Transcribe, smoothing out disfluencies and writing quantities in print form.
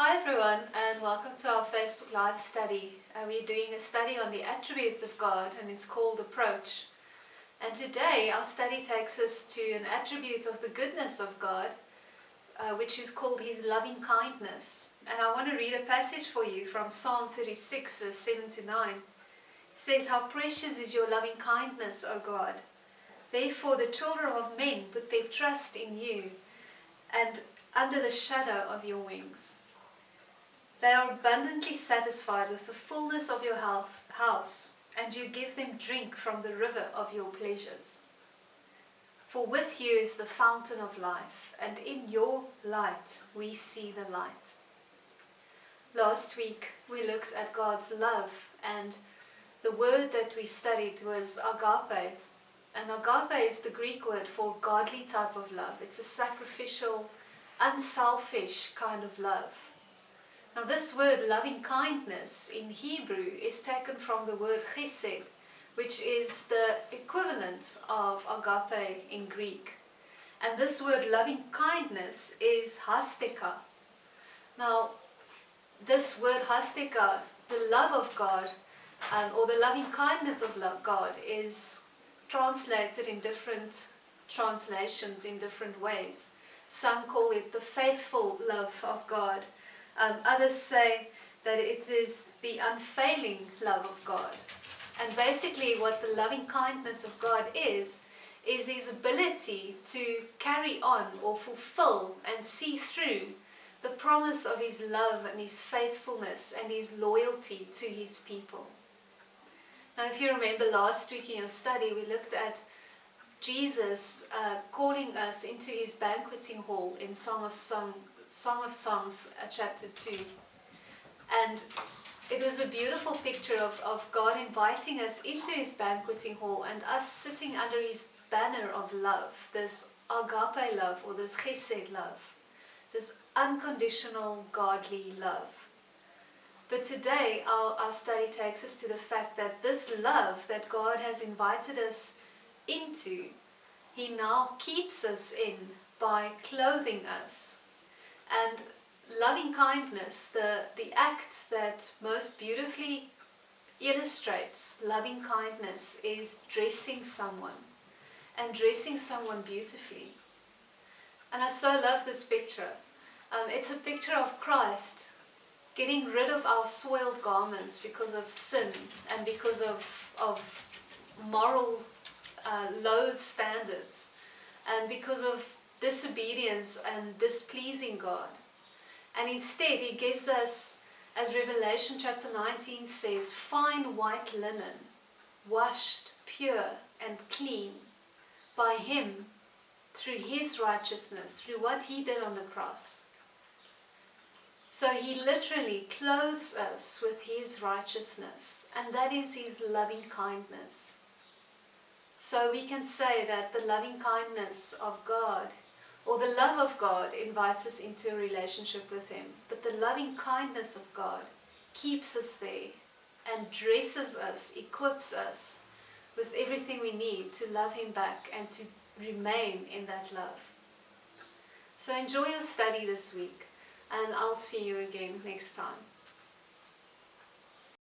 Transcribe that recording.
Hi everyone, and welcome to our Facebook Live study. We're doing a study on the attributes of God, and it's called Approach. And today our study takes us to an attribute of the goodness of God, which is called His loving kindness. And I want to read a passage for you from Psalm 36, verse 7 to 9. It says, "How precious is your loving kindness, O God! Therefore the children of men put their trust in you, and under the shadow of your wings. They are abundantly satisfied with the fullness of your house, and you give them drink from the river of your pleasures. For with you is the fountain of life, and in your light we see the light." Last week we looked at God's love, and the word that we studied was agape. And agape is the Greek word for godly type of love. It's a sacrificial, unselfish kind of love. Now this word loving kindness in Hebrew is taken from the word chesed, which is the equivalent of agape in Greek. And this word loving kindness is hasteka. Now this word hasteka, the love of God, or the loving kindness of God, is translated in different translations in different ways. Some call it the faithful love of God. Others say that it is the unfailing love of God. And basically what the loving kindness of God is His ability to carry on or fulfill and see through the promise of His love and His faithfulness and His loyalty to His people. Now if you remember last week in your study, we looked at Jesus calling us into His banqueting hall in Song of Songs, chapter 2. And it was a beautiful picture of God inviting us into His banqueting hall and us sitting under His banner of love, this agape love or this chesed love, this unconditional godly love. But today our study takes us to the fact that this love that God has invited us into, He now keeps us in by clothing us. And loving kindness, the act that most beautifully illustrates loving kindness, is dressing someone, and dressing someone beautifully. And I so love this picture. It's a picture of Christ getting rid of our soiled garments because of sin and because of moral low standards, and because of disobedience and displeasing God. And instead He gives us, as Revelation chapter 19 says, fine white linen, washed, pure and clean by Him, through His righteousness, through what He did on the cross. So He literally clothes us with His righteousness, and that is His loving kindness. So we can say that the loving kindness of God, or the love of God, invites us into a relationship with Him. But the loving kindness of God keeps us there and dresses us, equips us with everything we need to love Him back and to remain in that love. So enjoy your study this week, and I'll see you again next time.